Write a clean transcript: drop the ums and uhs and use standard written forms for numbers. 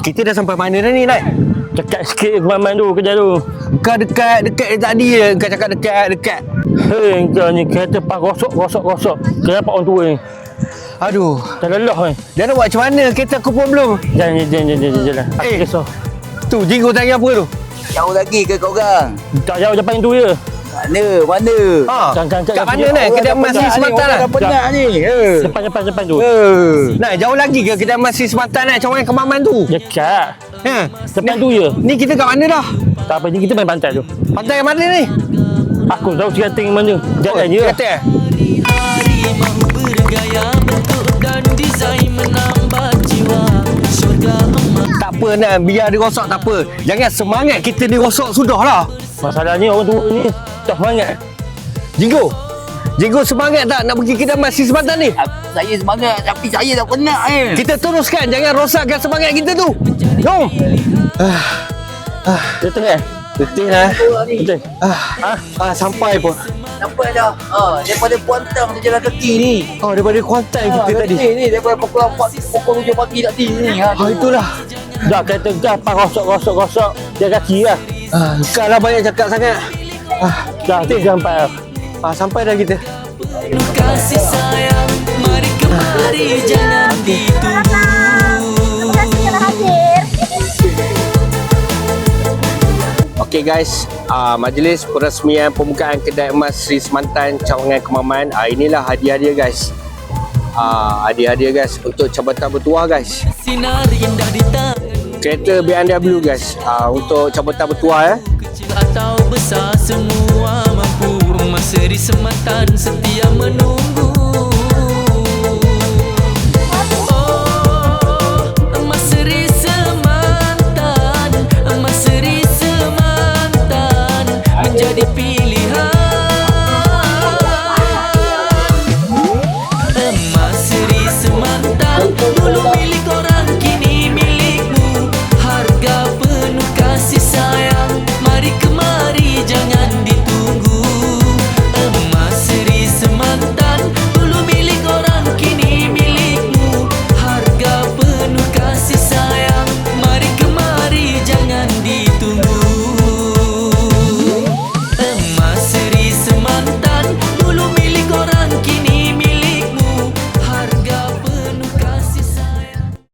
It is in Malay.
Kita dah sampai mana dah ni, Nat? Dekat sikit kemaman tu kerja tu. Kau dekat tadi je kau cakap dekat. Hei, kau ni kereta pas rosok. Kenapa orang tua ni? Aduh, Tak lelah ni. dah nak buat macam mana? Kereta aku pun belum. Jalan. Aku kisah. Tu, Jinggo tanya apa tu? Jauh lagi ke kau orang? Tak jauh depan tu je. Mana? Ha, Kan, kat mana, Nat? Kedai emas di Sematan lah. Penat ni. Depan tu. Nah, jauh lagi ke kedai emas di Sematan, Nat? Cawangan Kemaman tu. Dekat. Ha, Depan tu je. ni kita kat mana dah? Tak apa, ni kita main pantai tu. Pantai yang mana ni? Aku tahu skating mana. Jalan je. Kata Harimau bergaya bentuk dan desain menambah jiwa syurga emas. tak apa, Nat. Biar dia rosak tak apa. Jangan semangat kita dia rosak sudah lah. Masalahnya orang tua ni tak semangat. Jinggo semangat tak nak pergi kedai emas di Sematan ni? Saya semangat tapi saya tak penat Kita teruskan, jangan rosakkan semangat kita tu. Jom. Dia tengah. Betul lah. Betul. Sampai pun. Sampai dah. Daripada Puantang tu jalan kaki ni. Daripada Kuantan kita tadi. Ni daripada pukul 4 pukul 7 pagi tak ni. Itulah. Dah kereta gas pas rosok. Dia kaki lah. Kau lah banyak cakap sangat. Dah sampai. Sampai dah kita. Kasih sayang, mari kemari jangan ditunggu. Okey guys, majlis peresmian pembukaan kedai emas Sri Semantan Cawangan Kemaman. Inilah hadiah-hadiah guys. Hadiah-hadiah guys untuk Jabatan Bertuah guys. Sinar indah di tangan, Kereta BMW guys. Untuk Jabatan Bertuah ya. kecil atau besar semua mampu. Masa di Sematan setia menunggu.